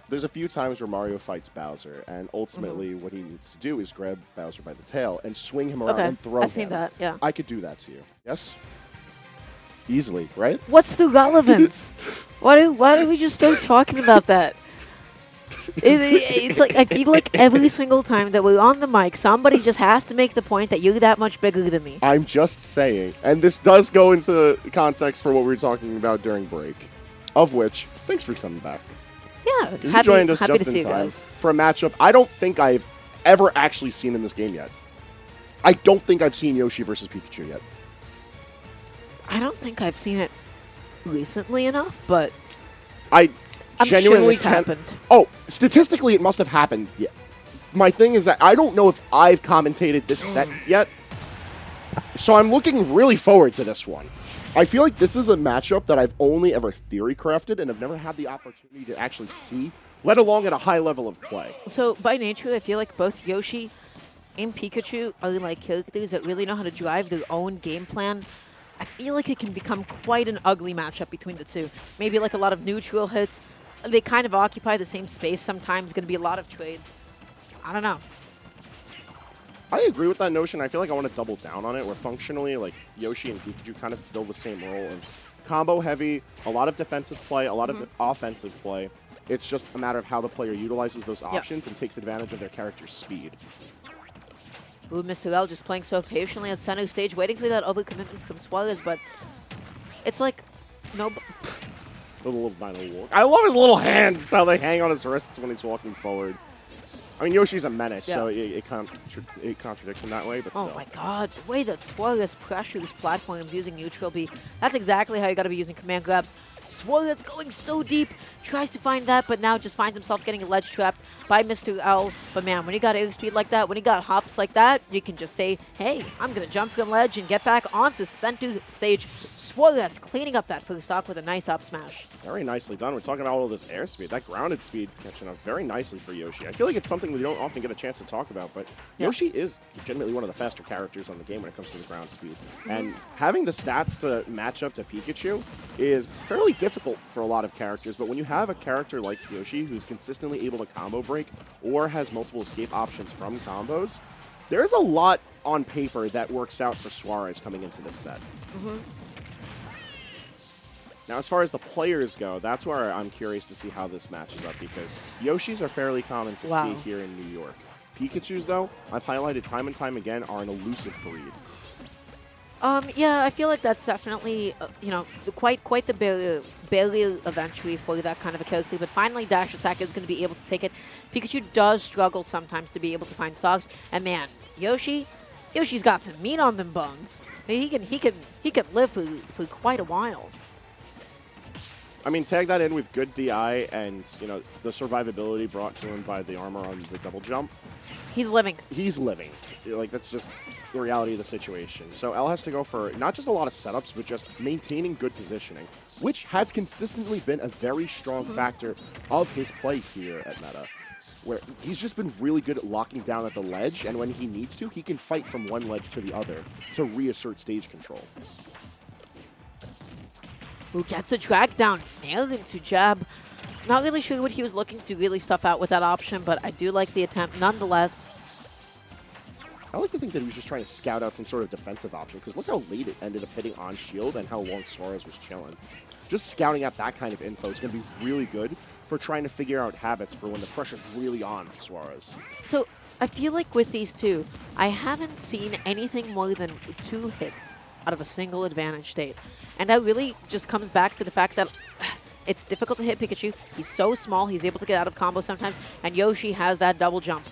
There's a few times where Mario fights Bowser, and ultimately what he needs to do is grab Bowser by the tail and swing him around and throw him. I've seen that, yeah. I could do that to you. Yes? Easily, right? What's the relevance? Why do we just start talking about that? It's like, I feel like every single time that we're on the mic, somebody just has to make the point that you're that much bigger than me. I'm just saying, and this does go into context for what we were talking about during break, of which, thanks for coming back. Yeah, You joined us just in time for a matchup I don't think I've ever actually seen in this game yet. I don't think I've seen Yoshi versus Pikachu yet. I don't think I've seen it recently enough, but I'm sure genuinely it's happened. Oh, statistically, it must have happened. Yeah. My thing is that I don't know if I've commentated this set yet, so I'm looking really forward to this one. I feel like this is a matchup that I've only ever theory crafted and have never had the opportunity to actually see, let alone at a high level of play. So by nature, I feel like both Yoshi and Pikachu are like characters that really know how to drive their own game plan. I feel like it can become quite an ugly matchup between the two. Maybe like a lot of neutral hits. They kind of occupy the same space sometimes. Going to be a lot of trades. I don't know. I agree with that notion. I feel like I want to double down on it, where functionally, like, Yoshi and Pikachu kind of fill the same role. And combo heavy, a lot of defensive play, a lot of offensive play. It's just a matter of how the player utilizes those options and takes advantage of their character's speed. Ooh, Mr.L just playing so patiently at center stage, waiting for that overcommitment from Suarez, but it's like, no. The little dino walk. I love his little hands, how they hang on his wrists when he's walking forward. I mean, Yoshi's a menace, so it contradicts in that way, but still. Oh my god, the way that Suarez pressures platforms using neutral B, that's exactly how you gotta be using command grabs. Suarez going so deep, tries to find that, but now just finds himself getting ledge trapped by Mr.L. But man, when he got airspeed like that, when he got hops like that, you can just say, hey, I'm gonna jump from ledge and get back onto center stage. Suarez cleaning up that first stock with a nice up smash. Very nicely done. We're talking about all this airspeed, that grounded speed catching up very nicely for Yoshi. I feel like it's something we don't often get a chance to talk about, but Yoshi is legitimately one of the faster characters on the game when it comes to the ground speed. And having the stats to match up to Pikachu is fairly difficult for a lot of characters, but when you have a character like Yoshi who's consistently able to combo break or has multiple escape options from combos, there's a lot on paper that works out for Suarez coming into this set. Now, as far as the players go, that's where I'm curious to see how this matches up, because Yoshis are fairly common to see here in New York. Pikachus, though, I've highlighted time and time again, are an elusive breed. Yeah, I feel like that's definitely, you know, quite the barrier eventually for that kind of a character. But finally, dash attack is going to be able to take it. Pikachu does struggle sometimes to be able to find stocks, and man, Yoshi's got some meat on them bones. He can live for quite a while. I mean, tag that in with good DI and, you know, the survivability brought to him by the armor on the double jump. He's living. He's living. Like, that's just the reality of the situation. So L has to go for not just a lot of setups, but just maintaining good positioning, which has consistently been a very strong factor of his play here at Meta, where he's just been really good at locking down at the ledge, and when he needs to, he can fight from one ledge to the other to reassert stage control. Who gets a drag down, nailed into jab. Not really sure what he was looking to really stuff out with that option, but I do like the attempt nonetheless. I like to think that he was just trying to scout out some sort of defensive option, because look how late it ended up hitting on shield and how long Suarez was chilling. Just scouting out that kind of info is going to be really good for trying to figure out habits for when the pressure's really on Suarez. So I feel like with these two, I haven't seen anything more than 2 hits out of a single advantage state. And that really just comes back to the fact that it's difficult to hit Pikachu. He's so small, he's able to get out of combo sometimes, and Yoshi has that double jump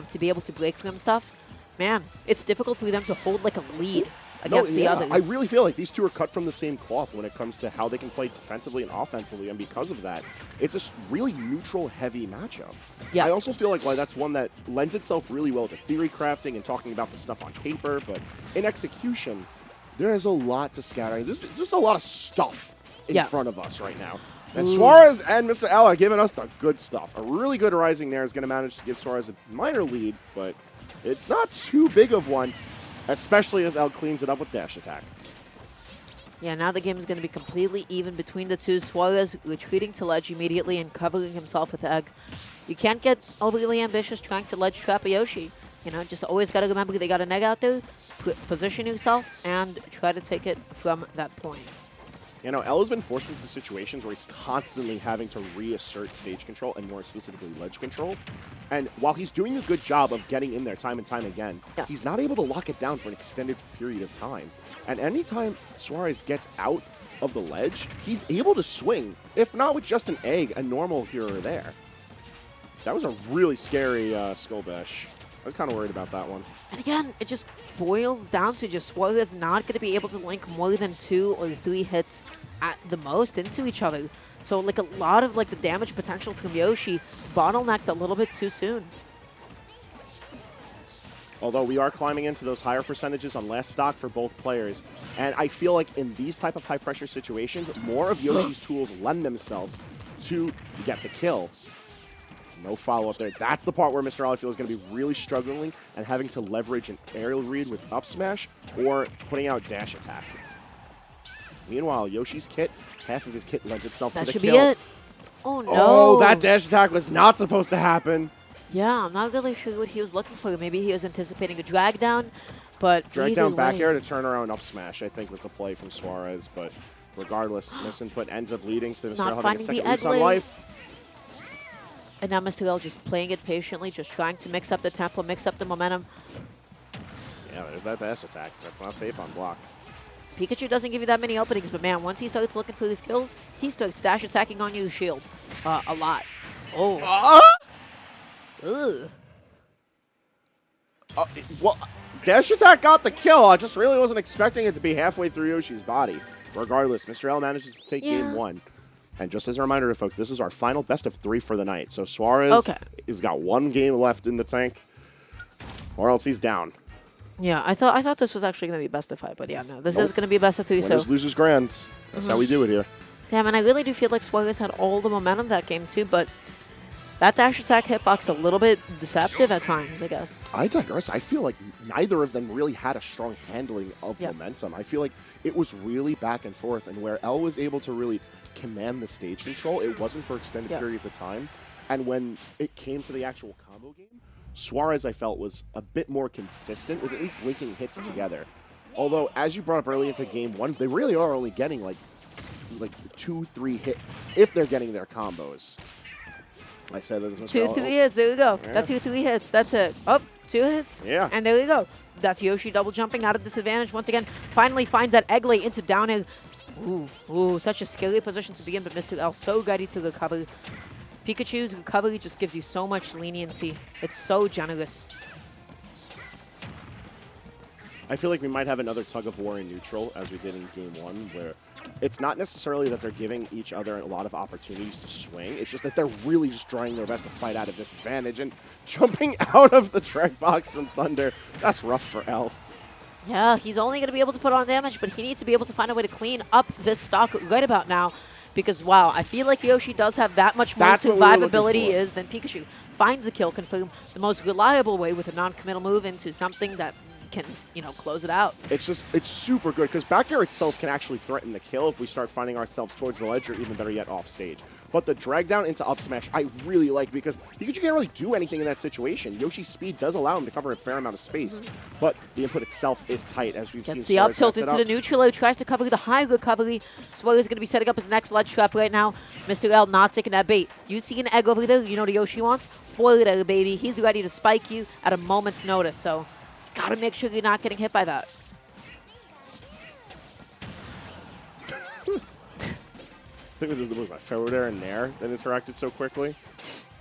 to be able to break from stuff. Man, it's difficult for them to hold like a lead against the other. I really feel like these two are cut from the same cloth when it comes to how they can play defensively and offensively, and because of that, it's a really neutral-heavy matchup. Yeah. I also feel like that's one that lends itself really well to theory crafting and talking about the stuff on paper, but in execution, there is a lot to scatter. There's just a lot of stuff in front of us right now. And Suarez and Mr.L are giving us the good stuff. A really good rising there is going to manage to give Suarez a minor lead, but it's not too big of one, especially as L cleans it up with dash attack. Yeah, now the game is going to be completely even between the two. Suarez retreating to ledge immediately and covering himself with egg. You can't get overly ambitious trying to ledge trap a Yoshi. You know, just always got to remember they got an egg out there, position yourself, and try to take it from that point. You know, L has been forced into situations where he's constantly having to reassert stage control and more specifically ledge control. And while he's doing a good job of getting in there time and time again, he's not able to lock it down for an extended period of time. And anytime Suarez gets out of the ledge, he's able to swing, if not with just an egg, a normal here or there. That was a really scary skull bash. I was kind of worried about that one. And again, it just boils down to just Suarez not going to be able to link more than 2 or 3 hits at the most into each other. So like a lot of like the damage potential from Yoshi bottlenecked a little bit too soon. Although we are climbing into those higher percentages on last stock for both players. And I feel like in these type of high pressure situations, more of Yoshi's tools lend themselves to get the kill. No follow-up there. That's the part where Mr.L, I feel, is going to be really struggling and having to leverage an aerial read with up smash or putting out dash attack. Meanwhile, Yoshi's kit, half of his kit lends itself to the kill. That should be it. Oh, no. Oh, that dash attack was not supposed to happen. Yeah, I'm not really sure what he was looking for. Maybe he was anticipating a drag down, but drag down back air to turn around up smash, I think, was the play from Suarez. But regardless, misinput ends up leading to Mr.L having a second lease on life. And now Mr.L just playing it patiently, just trying to mix up the tempo, mix up the momentum. Yeah, there's that dash attack. That's not safe on block. Pikachu doesn't give you that many openings, but man, once he starts looking for his kills, he starts dash attacking on your shield. A lot. Oh. Ugh. Well, dash attack got the kill. I just really wasn't expecting it to be halfway through Yoshi's body. Regardless, Mr.L manages to take game 1. And just as a reminder to folks, this is our final best of 3 for the night. So Suarez has got 1 game left in the tank, or else he's down. Yeah, I thought this was actually going to be best of 5, but yeah, no, this is going to be best of 3. Winners, losers, grands. That's how we do it here. Damn, and I really do feel like Suarez had all the momentum that game too, but that dash attack hitbox a little bit deceptive at times, I guess. I digress. I feel like neither of them really had a strong handling of momentum. I feel like it was really back and forth, and where L was able to really command the stage control, it wasn't for extended periods of time. And when it came to the actual combo game, Suarez, I felt, was a bit more consistent with at least linking hits together. Although, as you brought up early into game 1, they really are only getting like 2-3 hits if they're getting their combos. I said that this was 2-3 hits. There we go. Yeah. That's 2-3 hits. That's it. Oh, 2 hits. Yeah. And there we go. That's Yoshi double jumping out of disadvantage once again. Finally finds that egg lay into down air. Ooh, such a scary position to be in, but Mr.L so ready to recover. Pikachu's recovery just gives you so much leniency. It's so generous. I feel like we might have another tug of war in neutral as we did in game 1, where it's not necessarily that they're giving each other a lot of opportunities to swing. It's just that they're really just trying their best to fight out of disadvantage and jumping out of the track box from Thunder. That's rough for L. Yeah, he's only going to be able to put on damage, but he needs to be able to find a way to clean up this stock right about now. Because, wow, I feel like Yoshi does have that much more survivability than Pikachu. Finds the kill confirm the most reliable way with a non-committal move into something that can, close it out. It's super good because back air itself can actually threaten the kill if we start finding ourselves towards the ledge or even better yet off stage. But the drag down into up smash I really like because Pikachu can't really do anything in that situation. Yoshi's speed does allow him to cover a fair amount of space, but the input itself is tight as we've seen. Gets the up tilt into the neutral, tries to cover the high recovery. Suarez is going to be setting up his next ledge trap right now. Mr.L not taking that bait. You see an egg over there, you know what Yoshi wants? Boil it, baby. He's ready to spike you at a moment's notice, so you got to make sure you're not getting hit by that. I think it was a forward air and nair that interacted so quickly.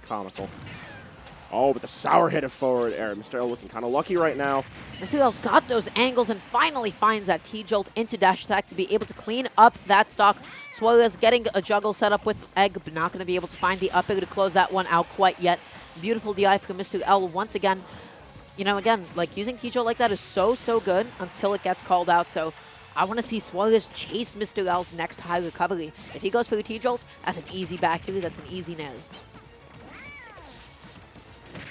Comical. Oh, but the sour hit of forward air. Mr.L looking kind of lucky right now. Mr.L's got those angles and finally finds that T-Jolt into dash attack to be able to clean up that stock. Suarez getting a juggle set up with egg, but not going to be able to find the up air to close that one out quite yet. Beautiful DI from Mr.L once again. Again, like using T-Jolt like that is so good until it gets called out. So I want to see Suarez chase Mr.L's next high recovery. If he goes for the T-Jolt, that's an easy back here. That's an easy nail.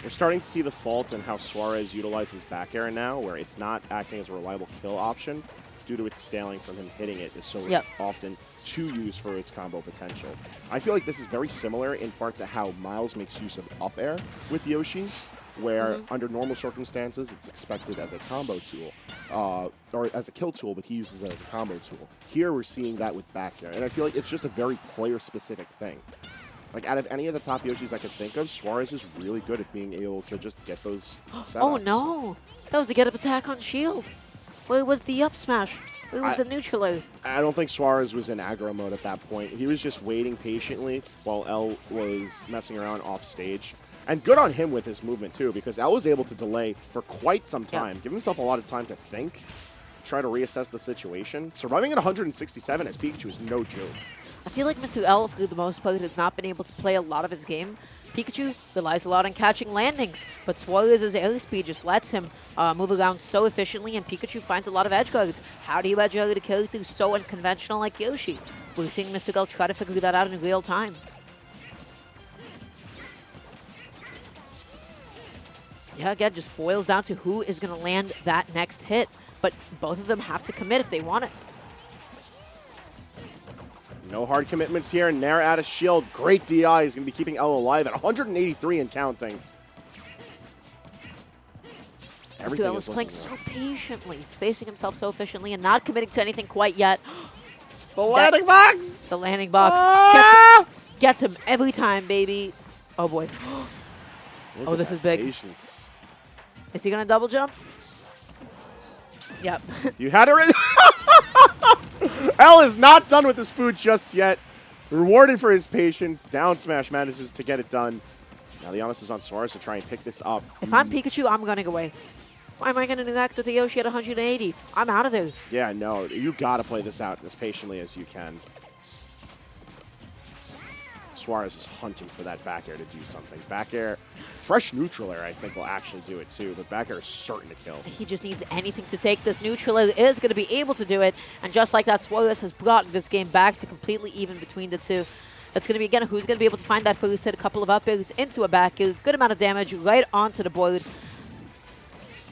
We're starting to see the fault in how Suarez utilizes back air now, where it's not acting as a reliable kill option. due to its scaling from him hitting it, is so often to use for its combo potential. I feel like this is very similar in part to how Miles makes use of up air with Yoshi, where under normal circumstances it's expected as a combo tool, or as a kill tool, but he uses it as a combo tool. Here we're seeing that with back air, and I feel like it's just a very player-specific thing. Like, out of any of the top Yoshis I could think of, Suarez is really good at being able to just get those setups. Oh no! That was the get-up attack on shield. Well, it was the up smash. It was the neutral air. I don't think Suarez was in aggro mode at that point. He was just waiting patiently while L was messing around off stage. And good on him with his movement, too, because L was able to delay for quite some time, give himself a lot of time to think, try to reassess the situation. Surviving at 167 as Pikachu is no joke. I feel like Mr.L, for the most part, has not been able to play a lot of his game. Pikachu relies a lot on catching landings, but Suarez's airspeed just lets him move around so efficiently, and Pikachu finds a lot of edge guards. How do you edge guard a character so unconventional like Yoshi? We're seeing Mr.L try to figure that out in real time. Yeah, again, just boils down to who is going to land that next hit, but both of them have to commit if they want it. No hard commitments here. Nair out of shield. Great DI is going to be keeping L alive at 183 and counting. Mr.L is playing so patiently, spacing himself so efficiently, and not committing to anything quite yet. The landing box! The landing box gets him every time, baby. Oh, boy. Oh, this is big. Patience. Is he going to double jump? Yep. You had it ready. L is not done with his food just yet. Rewarded for his patience. Down smash manages to get it done. Now the onus is on Suarez to try and pick this up. If I'm Pikachu, I'm running away. Why am I going to interact with a Yoshi at 180? I'm out of there. Yeah, no. You got to play this out as patiently as you can. Suarez is hunting for that back air to do something. Back air, fresh neutral air, I think will actually do it too, but back air is certain to kill. He just needs anything to take this. Neutral air is going to be able to do it, and just like that, Suarez has brought this game back to completely even between the two. It's going to be, again, who's going to be able to find that first hit, a couple of up airs into a back air, good amount of damage right onto the board.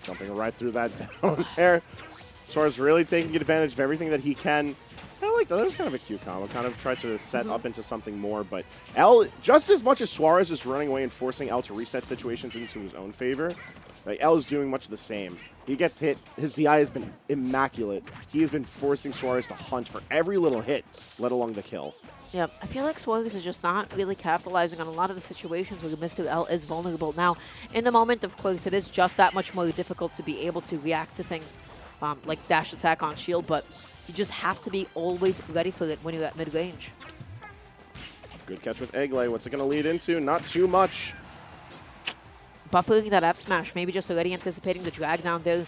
Jumping right through that down air. Suarez really taking advantage of everything that he can. I like that. That was kind of a cute combo. Kind of tried to set up into something more, but L, just as much as Suarez is running away and forcing L to reset situations into his own favor, like L is doing much the same. He gets hit. His DI has been immaculate. He has been forcing Suarez to hunt for every little hit, let alone the kill. Yeah, I feel like Suarez is just not really capitalizing on a lot of the situations where Mr.L is vulnerable. Now, in the moment, of course, it is just that much more difficult to be able to react to things like dash attack on shield, but you just have to be always ready for it when you're at mid-range. Good catch with Egglay. What's it going to lead into? Not too much. Buffering that F smash, maybe just already anticipating the drag down there.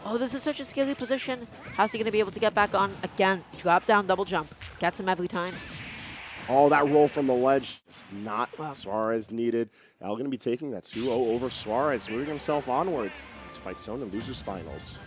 Oh, this is such a scary position. How's he going to be able to get back on? Again, drop down, double jump. Gets him every time. Oh, that roll from the ledge is not what Suarez needed. L going to be taking that 2-0 over Suarez, moving himself onwards to fight Zone in Losers Finals.